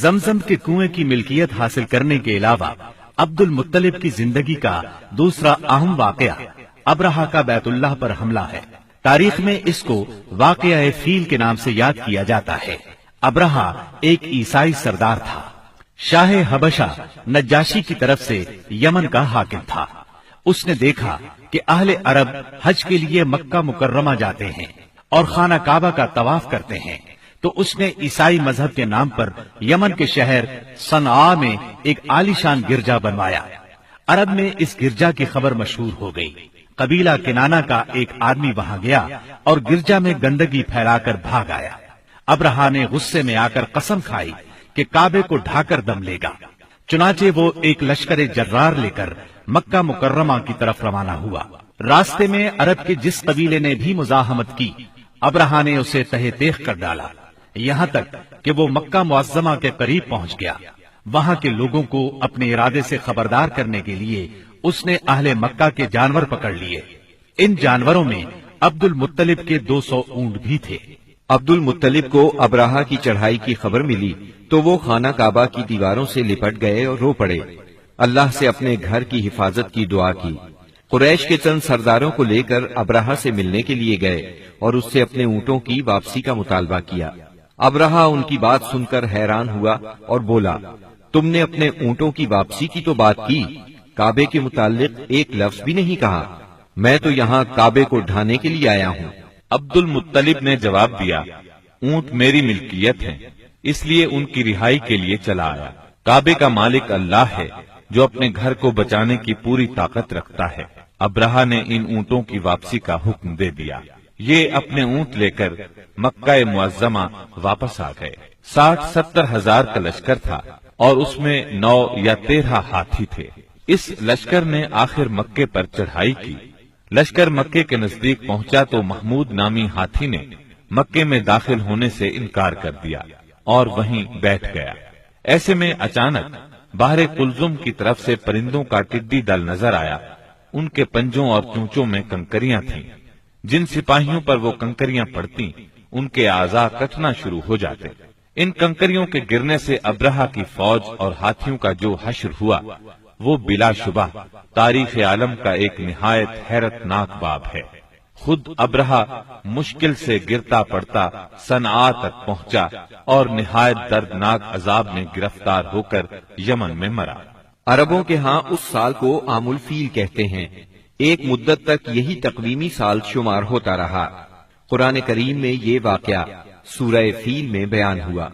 زمزم کے کنویں کی ملکیت حاصل کرنے کے علاوہ عبد المطلب کی زندگی کا دوسرا اہم واقعہ ابرہہ کا بیت اللہ پر حملہ ہے۔ تاریخ میں اس کو واقعہ فیل کے نام سے یاد کیا جاتا ہے۔ ابرہہ ایک عیسائی سردار تھا۔ شاہ حبشہ نجاشی کی طرف سے یمن کا حاکم تھا۔ اس نے دیکھا کہ اہل عرب حج کے لیے مکہ مکرمہ جاتے ہیں اور خانہ کعبہ کا طواف کرتے ہیں، تو اس نے عیسائی مذہب کے نام پر یمن کے شہر صنعاء میں ایک عالیشان گرجا بنوایا۔ عرب میں اس گرجا کی خبر مشہور ہو گئی۔ قبیلہ کنانہ کا ایک آدمی وہاں گیا اور گرجا میں گندگی پھیلا کر بھاگ آیا۔ ابرہہ نے غصے میں آ کر قسم کھائی کہ کعبے کو ڈھا کر دم لے گا۔ چنانچہ وہ ایک لشکر جرار لے کر مکہ مکرمہ کی طرف روانہ ہوا۔ راستے میں عرب کے جس قبیلے نے بھی مزاحمت کی، ابرہہ نے اسے تہہ تیغ کر ڈالا، یہاں تک کہ وہ مکہ معظمہ کے قریب پہنچ گیا۔ وہاں کے لوگوں کو اپنے ارادے سے خبردار کرنے کے لیے اس نے اہل مکہ کے جانور پکڑ لیے۔ ان جانوروں میں عبد المطلب کے 200 اونٹ بھی تھے۔ عبد المطلب کو ابرہہ کی چڑھائی کی خبر ملی تو وہ خانہ کعبہ کی دیواروں سے لپٹ گئے اور رو پڑے، اللہ سے اپنے گھر کی حفاظت کی دعا کی۔ قریش کے چند سرداروں کو لے کر ابرہہ سے ملنے کے لیے گئے اور اس سے اپنے اونٹوں کی واپسی کا مطالبہ کیا۔ ابرہہ ان کی بات سن کر حیران ہوا اور بولا، تم نے اپنے اونٹوں کی واپسی کی تو بات کی، کعبے کے متعلق ایک لفظ بھی نہیں کہا۔ میں تو یہاں کعبے کو ڈھانے کے لیے آیا ہوں۔ عبد المطلب نے جواب دیا، اونٹ میری ملکیت ہیں، اس لیے ان کی رہائی کے لیے چلا آیا۔ کعبے کا مالک اللہ ہے جو اپنے گھر کو بچانے کی پوری طاقت رکھتا ہے۔ ابرہہ نے ان اونٹوں کی واپسی کا حکم دے دیا۔ یہ اپنے اونٹ لے کر مکہ معظمہ واپس آ گئے۔ 60-70 ہزار کا لشکر تھا اور اس میں 9 یا 13 ہاتھی تھے۔ اس لشکر نے آخر مکے پر چڑھائی کی۔ لشکر مکے کے نزدیک پہنچا تو محمود نامی ہاتھی نے مکے میں داخل ہونے سے انکار کر دیا اور وہیں بیٹھ گیا۔ ایسے میں اچانک باہر کلزم کی طرف سے پرندوں کا ٹڈی دل نظر آیا۔ ان کے پنجوں اور چونچوں میں کنکریاں تھیں۔ جن سپاہیوں پر وہ کنکریاں پڑتی ان کے اعضاء کٹنا شروع ہو جاتے۔ ان کنکریوں کے گرنے سے ابرہہ کی فوج اور ہاتھیوں کا جو حشر ہوا وہ بلا شبہ تاریخ عالم کا ایک نہایت حیرت ناک باب ہے۔ خود ابرہہ مشکل سے گرتا پڑتا صنعاء تک پہنچا اور نہایت دردناک عذاب میں گرفتار ہو کر یمن میں مرا۔ عربوں کے ہاں اس سال کو عام الفیل کہتے ہیں۔ ایک مدت تک یہی تقویمی سال شمار ہوتا رہا۔ قرآن کریم میں یہ واقعہ سورہ فیل میں بیان ہوا۔